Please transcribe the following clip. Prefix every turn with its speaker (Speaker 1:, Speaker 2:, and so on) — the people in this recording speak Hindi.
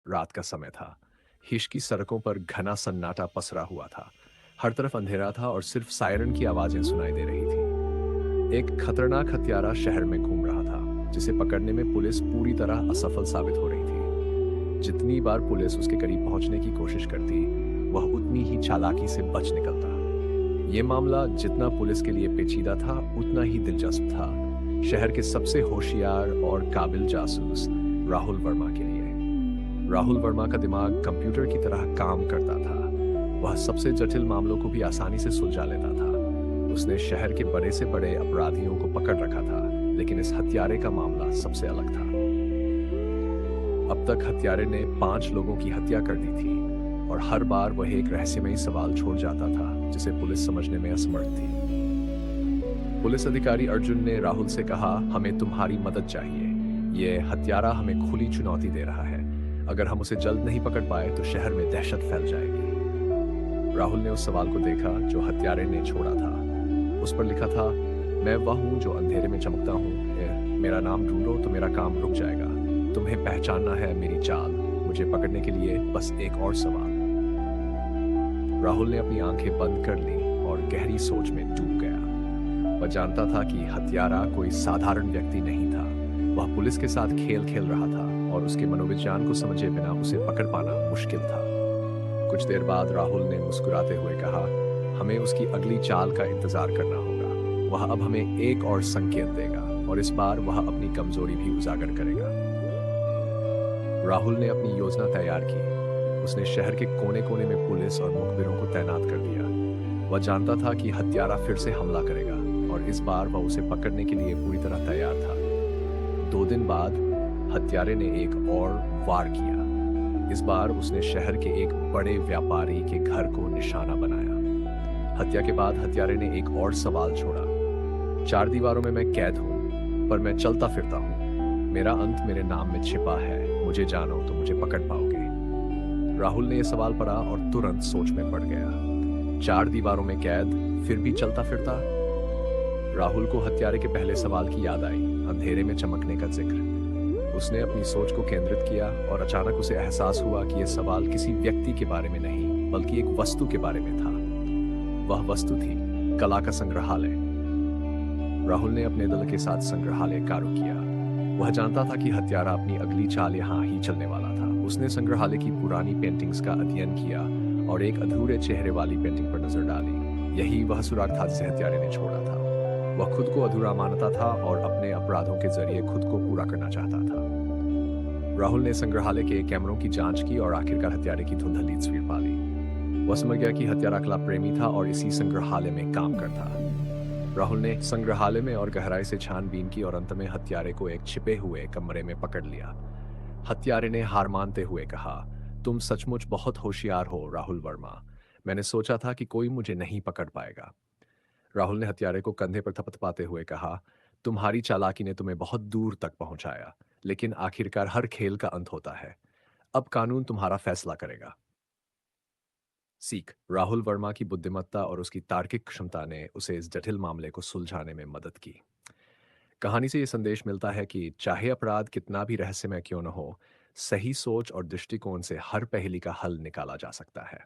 Speaker 1: रात का समय था। हिश की सड़कों पर घना सन्नाटा पसरा हुआ था। हर तरफ अंधेरा था और सिर्फ सायरन की आवाजें सुनाई दे रही थी। एक खतरनाक हत्यारा शहर में घूम रहा था, जिसे पकड़ने में पुलिस पूरी तरह असफल साबित हो रही थी। जितनी बार पुलिस उसके करीब पहुंचने की कोशिश करती, वह उतनी ही चालाकी से बच निकलता। ये मामला जितना पुलिस के लिए पेचीदा था, उतना ही दिलचस्प था शहर के सबसे होशियार और काबिल जासूस राहुल वर्मा के लिए। राहुल वर्मा का दिमाग कंप्यूटर की तरह काम करता था। वह सबसे जटिल मामलों को भी आसानी से सुलझा लेता था। उसने शहर के बड़े से बड़े अपराधियों को पकड़ रखा था, लेकिन इस हत्यारे का मामला सबसे अलग था। अब तक हत्यारे ने 5 लोगों की हत्या कर दी थी, और हर बार वह एक रहस्यमयी सवाल छोड़ जाता था जिसे पुलिस समझने में असमर्थ थी। पुलिस अधिकारी अर्जुन ने राहुल से कहा, हमें तुम्हारी मदद चाहिए। ये हत्यारा हमें खुली चुनौती दे रहा है। अगर हम उसे जल्द नहीं पकड़ पाए तो शहर में दहशत फैल जाएगी। राहुल ने उस सवाल को देखा जो हत्यारे ने छोड़ा था। उस पर लिखा था, मैं वह हूं जो अंधेरे में चमकता हूं। मेरा नाम ढूंढो तो मेरा काम रुक जाएगा। तुम्हें पहचानना है मेरी चाल। मुझे पकड़ने के लिए बस एक और सवाल। राहुल ने अपनी आंखें बंद कर ली और गहरी सोच में डूब गया। वह जानता था कि हत्यारा कोई साधारण व्यक्ति नहीं था। वह पुलिस के साथ खेल खेल रहा था, और उसके मनोविज्ञान को समझे बिना उसे पकड़ पाना मुश्किल था। कुछ देर बाद राहुल ने मुस्कुराते हुए कहा, हमें उसकी अगली चाल का इंतजार करना होगा। वह अब हमें एक और संकेत देगा, और इस बार वह अपनी कमजोरी भी उजागर करेगा। राहुल ने अपनी योजना तैयार की। उसने शहर के कोने कोने में पुलिस और मुखबिरों को तैनात कर दिया। वह जानता था कि हत्यारा फिर से हमला करेगा, और इस बार वह उसे पकड़ने के लिए पूरी तरह तैयार था। 2 दिन बाद हत्यारे ने एक और वार किया। इस बार उसने शहर के एक बड़े व्यापारी के घर को निशाना बनाया। हत्या के बाद हत्यारे ने एक और सवाल छोड़ा, 4 दीवारों में मैं कैद हूं, पर मैं चलता फिरता हूं। मेरा अंत मेरे नाम में छिपा है। मुझे जानो तो मुझे पकड़ पाओगे। राहुल ने यह सवाल पढ़ा और तुरंत सोच में पड़ गया। 4 दीवारों में कैद, फिर भी चलता फिरता। राहुल को हत्यारे के पहले सवाल की याद आई, अंधेरे में चमकने का जिक्र। उसने अपनी सोच को केंद्रित किया, और अचानक उसे एहसास हुआ कि यह सवाल किसी व्यक्ति के बारे में नहीं, बल्कि एक वस्तु के बारे में था। वह वस्तु थी कला का संग्रहालय। राहुल ने अपने दल के साथ संग्रहालय का रुख किया। वह जानता था कि हत्यारा अपनी अगली चाल यहाँ ही चलने वाला था। उसने संग्रहालय की पुरानी पेंटिंग्स का अध्ययन किया और एक अधूरे चेहरे वाली पेंटिंग पर नजर डाली। यही वह सुराग था जिसे हत्यारे ने छोड़ा था। वह खुद को अधूरा मानता था और अपने अपराधों के जरिए खुद को पूरा करना चाहता था। राहुल ने संग्रहालय के कैमरों की जांच की और आखिरकार हत्यारे की धुंधली तस्वीर पा ली। वह समझ गया कि हत्यारा कला प्रेमी था और इसी संग्रहालय में काम करता। राहुल ने संग्रहालय में और गहराई से छानबीन की, और अंत में हत्यारे को एक छिपे हुए कमरे में पकड़ लिया। हत्यारे ने हार मानते हुए कहा, तुम सचमुच बहुत होशियार हो राहुल वर्मा। मैंने सोचा था कि कोई मुझे नहीं पकड़ पाएगा। राहुल ने हत्यारे को कंधे पर थपथपाते हुए कहा, तुम्हारी चालाकी ने तुम्हें बहुत दूर तक पहुंचाया, लेकिन आखिरकार हर खेल का अंत होता है। अब कानून तुम्हारा फैसला करेगा। सीख, राहुल वर्मा की बुद्धिमत्ता और उसकी तार्किक क्षमता ने उसे इस जटिल मामले को सुलझाने में मदद की। कहानी से यह संदेश मिलता है कि चाहे अपराध कितना भी रहस्यमय क्यों न हो, सही सोच और दृष्टिकोण से हर पहेली का हल निकाला जा सकता है।